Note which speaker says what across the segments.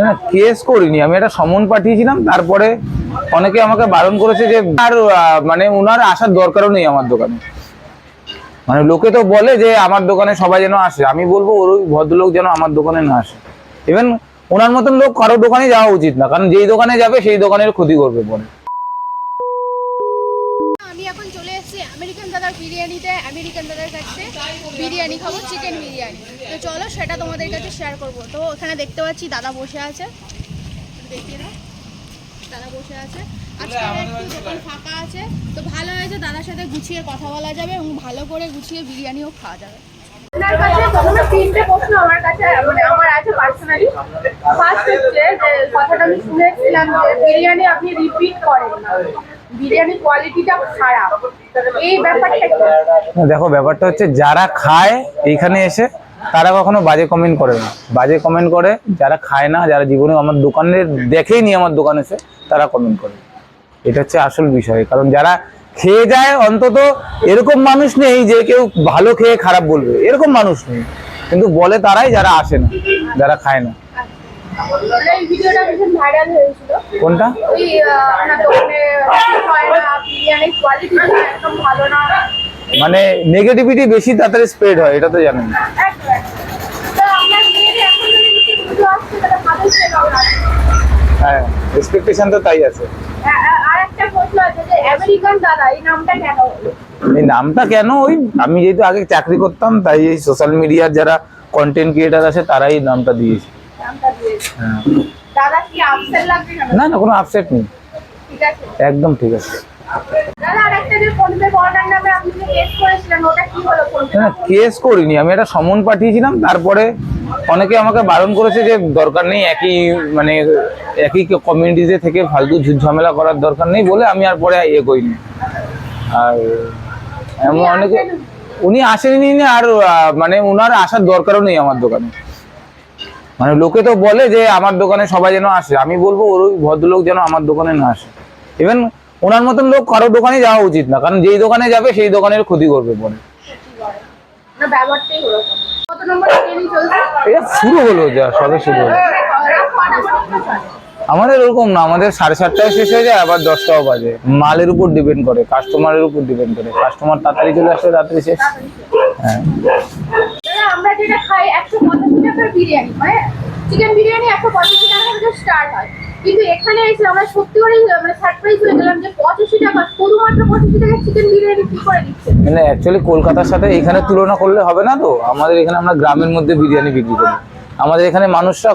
Speaker 1: না কেস করিনি, আমি একটা সমন পাঠিয়েছিলাম। তারপরে অনেকে আমাকে বারণ করেছে যে আর মানে ওনার আসার দরকারও নেই আমার দোকানে। মানে লোকে তো বলে যে আমার দোকানে সবাই যেন আসে, আমি বলবো ওই ভদ্রলোক যেন আমার দোকানে না আসে। ইভেন ওনার মতন লোক কারো দোকানে যাওয়া উচিত না, কারণ যেই দোকানে যাবে সেই দোকানের ক্ষতি করবে পরে।
Speaker 2: আমি এখন চলে এসেছি আমেরিকান দাদার বিরিয়ানিতে। আমেরিকান দাদার কাছে বিরিয়ানি খাবো, চিকেন বিরিয়ানি। তো চলো সেটা তোমাদের কাছে শেয়ার করবো। তো এখানে দেখতে পাচ্ছি দাদা বসে আছে, দেখিয়ে দাও, দাদা বসে আছে। আজকে একটু দোকান ফাঁকা আছে, তো ভালো হয়েছে, দাদার সাথে গুছিয়ে কথা বলা যাবে এবং ভালো করে গুছিয়ে বিরিয়ানিও খাওয়া যাবে। আপনার কাছে প্রথমে তিনটে প্রশ্ন আমার কাছে মানে আমার আছে পার্সোনালি। ফার্স্ট হচ্ছে যে কথাটা আমি শুনেছিলাম যে বিরিয়ানি আপনি রিপিট করেন না, বিরিয়ানি কোয়ালিটিটা খারাপ, এই ব্যাপারটা কি?
Speaker 1: দেখো ব্যাপারটা হচ্ছে যারা খায় এইখানে এসে তারা কখনো বাজে কমেন্ট করে না। বাজে কমেন্ট করে যারা খায় না, যারা জীবনে আমার দোকানে দেখেই নি আমার দোকানে এসে, তারা কমেন্ট করে। এটা হচ্ছে আসল বিষয়। কারণ যারা খেয়ে যায়, অন্তত এরকম মানুষ নেই যে কেউ ভালো খেয়ে খারাপ বলবে, এরকম মানুষ নেই। কিন্তু বলে তারাই যারা আসে না, যারা খায় না।
Speaker 2: এই ভিডিওটা ভীষণ ভাইরাল হয়েছিল।
Speaker 1: কোনটা?
Speaker 2: ওই আপনার দোকানে হয় না, বিরিয়ানির কোয়ালিটি একদম ভালো না,
Speaker 1: মানে নেগেটিভিটি বেশি তাড়াতাড়ি স্প্রেড হয়, এটা তো জানেন।
Speaker 2: তো আপনার মেয়ের এখন যদি কিছু ভিডিও আসছে তাহলে ভালোই সেল হবে।
Speaker 1: হ্যাঁ, এক্সপেকটেশন তো তাই আছে।
Speaker 2: আর একটা প্রশ্ন আছে যে আমেরিকান দাদা এই নামটা কেন হলো?
Speaker 1: এই নামটা কেন, ওই আমি যেহেতু আগে চাকরি করতাম, তাই এই সোশ্যাল মিডিয়ার যারা কন্টেন্ট ক্রিয়েটার আছে তারাই নামটা দিয়েছে।
Speaker 2: নামটা দিয়েছে।
Speaker 1: হ্যাঁ।
Speaker 2: দাদা কি আপসেট লাগবে না?
Speaker 1: না না, কোনো আপসেট নেই,
Speaker 2: ঠিক আছে,
Speaker 1: একদম ঠিক আছে।
Speaker 2: দাদা আর একটা যে ফোন পে অর্ডার নামে আপনি যে কেস করেছিলেন ওটা কি হলো? ফোন পে
Speaker 1: না কেস করিনি, আমি একটা সমন পাঠিয়েছিলাম। তারপরে অনেকে আমাকে বারণ করেছে যে দরকার নেই, একই মানে একই কমিউনিটিতে থেকে ফালতু ঝামেলা করার দরকার নেই বলে আমি আর পরে ইয়ে করিনি। আর এমন অনেকে উনি আসেনি না, আর মানে ওনার আসার দরকারও নেই আমার দোকানে। মানে লোকে তো বলে যে আমার দোকানে সবাই যেন আসে, আমি বলবো ওই ভদ্রলোক যেন আমার দোকানে না আসে। ইভেন ওনার মতন লোক কারো দোকানে যাওয়া উচিত না, কারণ যেই দোকানে যাবে সেই দোকানের ক্ষতি করবে পরে।
Speaker 2: না ব্যাপারটাই হলো। কত নম্বর ট্রেনিং চলছে?
Speaker 1: এটা শুরু হলো, যা সবে শুরু হলো। আমাদের ওরকম না, আমাদের 7:30টায় শেষ হয়ে যায়, আবার 10টাও বাজে। মালের উপর ডিপেন্ড করে, কাস্টমারের উপর ডিপেন্ড করে। কাস্টমার তাড়াতাড়ি চলে আসলে তাড়াতাড়ি শেষ। হ্যাঁ,
Speaker 2: আমরা যেটা খাই 185 টাকার বিরিয়ানি, মানে চিকেন বিরিয়ানি 185 টাকা থেকে স্টার্ট হয়, কিন্তু এখানে এসে আমরা সত্যি করে মানে সারপ্রাইজ হয়ে গেলাম যে 85 টাকা, শুধুমাত্র 85 টাকা চিকেন বিরিয়ানি কি করে দিচ্ছে।
Speaker 1: মানে অ্যাকচুয়ালি কলকাতার সাথে এখানে তুলনা করলে হবে না। তো আমাদের এখানে আমরা গ্রামের মধ্যে বিরিয়ানি বিক্রি করি। আমাদের এখানে মানুষরা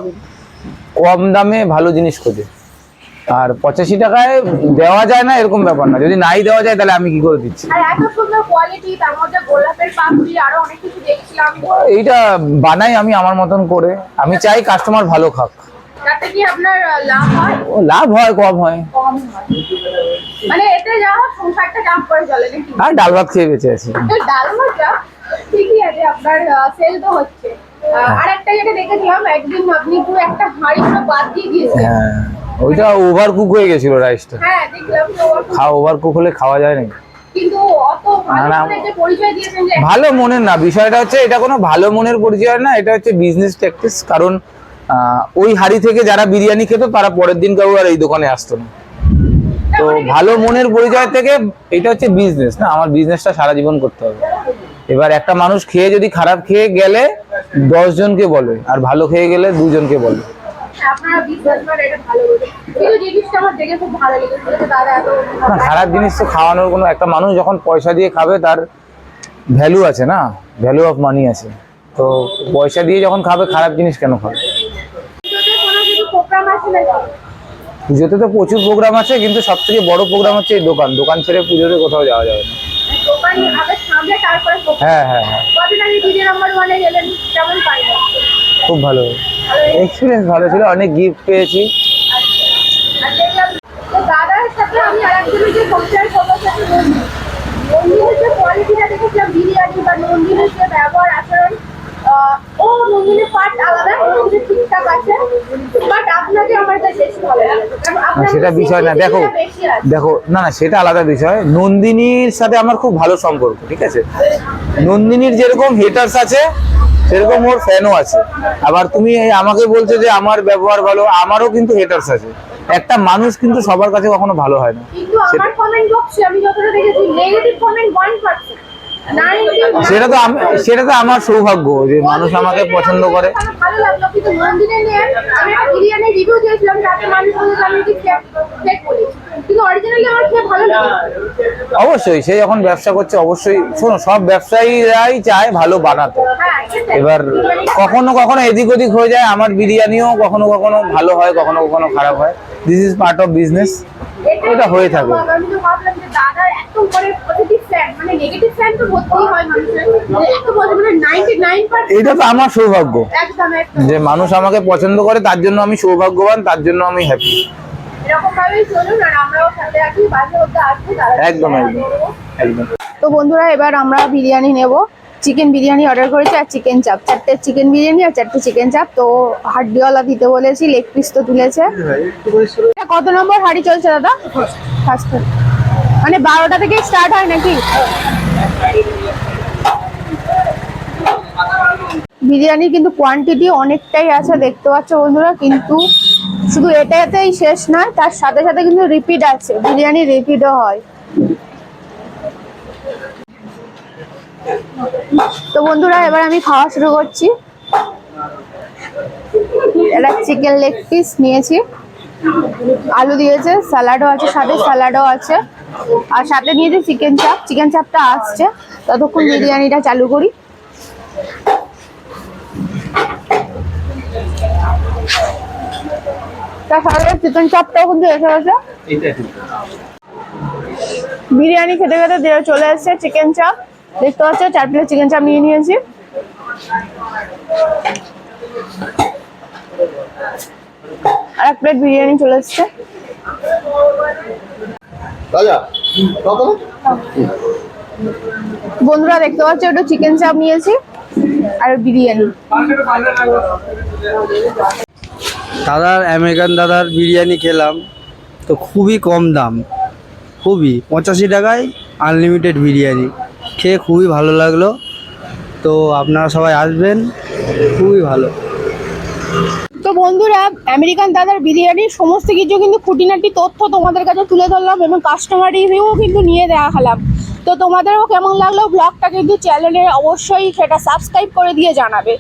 Speaker 1: কম দামে ভালো জিনিস খোঁজে, আর 85 টাকায় দেওয়া যায় না এরকম ব্যাপার না। যদি নাই দেওয়া যায় তাহলে আমি কি করে দিচ্ছি?
Speaker 2: আর এত সুন্দর কোয়ালিটি, তার মধ্যে গোলাপের পাপড়ি আরো অনেক কিছু দেখছিলাম।
Speaker 1: এইটা বানাই আমি আমার মতন করে, আমি চাই কাস্টমার ভালো খাক।
Speaker 2: তাতে কি আপনার লাভ হয়?
Speaker 1: ও লাভ হয়, কম হয়।
Speaker 2: কম হয়, মানে এতে যা হয় সংসারটা জাম করে চলে নাকি?
Speaker 1: আর ডাল ভাত খেয়ে বেঁচে আছি।
Speaker 2: ডাল ভাজা ঠিকই আছে, আপনার সেল তো হচ্ছে। আর একটা যেটা দেখেছিলাম একদিন আপনি পুরো একটা হাঁড়ি পুরো বাদ দিয়ে দিয়েছেন।
Speaker 1: হ্যাঁ, ওইটা ওভার কুক হয়ে গেছিল রাইসটা।
Speaker 2: হ্যাঁ দেখলাম তো।
Speaker 1: ওভার কুক হলে খাওয়া যায় নাকি?
Speaker 2: কিন্তু অত ভালো করে যে পরিচয় দিয়েছেন যে
Speaker 1: ভালো মনের না, বিষয়টা হচ্ছে এটা কোনো ভালো মনের পরিচয় না, এটা হচ্ছে বিজনেস ট্যাকটিক্স। কারণ ওই হাড়ি থেকে যারা বিরিয়ানি খেত তারা পরের দিন কেউ আর এই দোকানে আসতো না। তো ভালো মনের পরিচয় থেকে এটা হচ্ছে বিজনেস না, আমার বিজনেসটা সারা জীবন করতে হবে। এবার একটা মানুষ খেয়ে যদি খারাপ খেয়ে গেলে 10 জনকে বলে, আর ভালো খেয়ে গেলে 2 জনকে বলে।
Speaker 2: আপনারা বিজনেস করে এটা ভালো বলে, কিন্তু জিনিসটা আমার দেখে খুব ভালো লেগেছে যে দাদা এত
Speaker 1: না, খারাপ জিনিস তো খাওয়ানোর কোনো, একটা মানুষ যখন পয়সা দিয়ে খাবে তার ভ্যালু আছে না, ভ্যালু অফ মানি আছে। তো পয়সা দিয়ে যখন খাবে খারাপ জিনিস কেন খাবে?
Speaker 2: কোনো কিছু প্রোগ্রাম আছে নাকি?
Speaker 1: পুজোতে তো প্রচুর প্রোগ্রাম আছে, কিন্তু সব থেকে বড় প্রোগ্রাম হচ্ছে এই দোকান। দোকান ছেড়ে পুজোতে কোথাও যাওয়া যাবে না।
Speaker 2: দোকান আগে সামনে, তারপরে
Speaker 1: হ্যাঁ হ্যাঁ হ্যাঁ,
Speaker 2: কদিন আগে দিদি নাম্বার 1-এ গেলেন, কেমন পাইলেন?
Speaker 1: খুব ভালো এক্সপিরিয়েন্স, ভালো ছিল, অনেক গিফট পেয়েছি।
Speaker 2: আর দেখলাম তো দাদার সাথে আমি আরেকজনের যে কম্পেয়ার করবো সেটা নন্দিনীর যে কোয়ালিটিটা দেখেছিলাম বিরিয়ানি বা নন্দিনীর যে ব্যবহার আচরণ, ও নন্দিনীর পার্ট আলাদা, নন্দিনীর ঠিকঠাক আছে, বাট আপনাকে আমার কাছে বেশি ভালো লাগে।
Speaker 1: সেটা বিষয় না, দেখো দেখো না না, সেটা আলাদা বিষয়। নন্দিনীর সাথে আমার খুব ভালো সম্পর্ক, ঠিক আছে। নন্দিনীর যেরকম হেটার্স আছে সেরকম ওর ফ্যানও আছে। আবার তুমি এই আমাকে বলছো যে আমার ব্যবহার ভালো, আমারও কিন্তু হেটার্স আছে। একটা মানুষ কিন্তু সবার কাছে কখনো ভালো হয় না।
Speaker 2: কিন্তু আমার কমেন্ট বক্সে আমি যতটা দেখেছি নেগেটিভ কমেন্ট 1%।
Speaker 1: সেটা তো আমার সৌভাগ্য যে মানুষ আমাকে পছন্দ করে।
Speaker 2: ভালো লাগলো, কিন্তু মন্দিরে নিয়ে আমি একটা বিরিয়ানি রিভিউ দিয়েছিলাম, তাতে মানুষ বলেছে আমি কি ফেক বলেছি, কিন্তু অরিজিনালি আমার খেয়ে ভালো লাগে।
Speaker 1: অবশ্যই সে যখন ব্যবসা করছে, অবশ্যই শোনো, সব ব্যবসায়ীরাই চায় ভালো বানাতে।
Speaker 2: হ্যাঁ, সেটাই।
Speaker 1: এবার কখনো কখনো এদিক ওদিক হয়ে যায়, আমার বিরিয়ানিও কখনো কখনো ভালো হয়, কখনো কখনো খারাপ হয়। This is part of business, এটা হয়ে থাকে।
Speaker 2: আমি তো ভাবলাম যে দাদার এত বড় পজিটিভ ফ্যান, মানে নেগেটিভ ফ্যান তো হতেই হয় মানুষের, যে এত বড় মানে 99%।
Speaker 1: এটা তো আমার সৌভাগ্য
Speaker 2: একদম
Speaker 1: যে মানুষ আমাকে পছন্দ করে, তার জন্য আমি সৌভাগ্যবান, তার জন্য আমি হ্যাপি।
Speaker 2: এরকম ভাবেই চলুন, আর আমরাও সাথে আছি, বাজে হতে আসবো দাদা।
Speaker 1: একদম একদম একদম।
Speaker 2: তো বন্ধুরা, এবার আমরা বিরিয়ানি নেব। চিকেন বিরিয়ানি অর্ডার করেছি আর চিকেন চাপ, 4টে চিকেন বিরিয়ানি আর 4টে চিকেন চাপ। তো হাড্ডিওয়ালা দিতে বলেছি, লেগ পিস তো তুলেছে। এটা কত নম্বর হাঁড়ি চলছে দাদা? ফার্স্ট, মানে 12টা থেকে স্টার্ট হয় নাকি? বিরিয়ানি কিন্তু কোয়ান্টিটি অনেকটাই আছে দেখতে পাচ্ছ বন্ধুরা, কিন্তু শুধু এটাতেই শেষ নয়, তার সাথে সাথে কিন্তু রিপিট আছে, বিরিয়ানি রিপিটও হয়। তো বন্ধুরা, এবার আমি খাওয়া শুরু করছি। এটা চিকেন লেগ পিস নিয়েছি, আলু দিয়েছে, স্যালাডও আছে, সাথে স্যালাডও আছে, আর সাথে নিয়েছি চিকেন চাপ। চিকেন চাপটা আসছে, ততক্ষণ বিরিয়ানিটা চালু করি। তার সাথে চিকেন চাপটাও কিন্তু এসে গেছে। বিরিয়ানি খেতে খেতে দিয়ে চলে এসেছে চিকেন চাপ, দেখতে পাচ্ছ 4 প্লেট চিকেন চাপ নিয়ে নিয়েছি। আর 1 প্লেট বিরিয়ানি চলে এসছে। বন্ধুরা দেখতে পাচ্ছ, একটু চিকেন চাপ নিয়েছি আর বিরিয়ানি।
Speaker 3: দাদার আমেরিকান দাদার বিরিয়ানি খেলাম, তো খুবই কম দাম, খুবই 85 টাকায় আনলিমিটেড বিরিয়ানি, খেয়ে খুবই ভালো লাগলো। তো আপনারা সবাই আসবেন, খুবই ভালো।
Speaker 2: তো বন্ধুরা, আমেরিকান দাদার বিরিয়ানির সমস্ত কিছু কিন্তু খুঁটিনাটি তথ্য তোমাদের কাছে তুলে ধরলাম, এবং কাস্টমার রিভিউও কিন্তু নিয়ে দেখালাম। তো তোমাদেরও কেমন লাগলো ব্লগটা কিন্তু চ্যানেলে অবশ্যই সেটা সাবস্ক্রাইব করে দিয়ে জানাবে।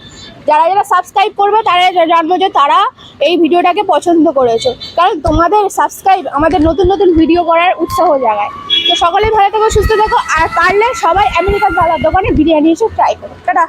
Speaker 2: যারা যারা সাবস্ক্রাইব করবে তারা জানবো যে তারা এই ভিডিওটাকে পছন্দ করেছে, কারণ তোমাদের সাবস্ক্রাইব আমাদের নতুন নতুন ভিডিও করার উৎসাহ জাগায়। তো সকলেই ভালো থেকো, সুস্থ থেকো, আর পারলে সবাই আমেরিকান দাদার দোকানে বিরিয়ানি এসে ট্রাই করো। টাটা।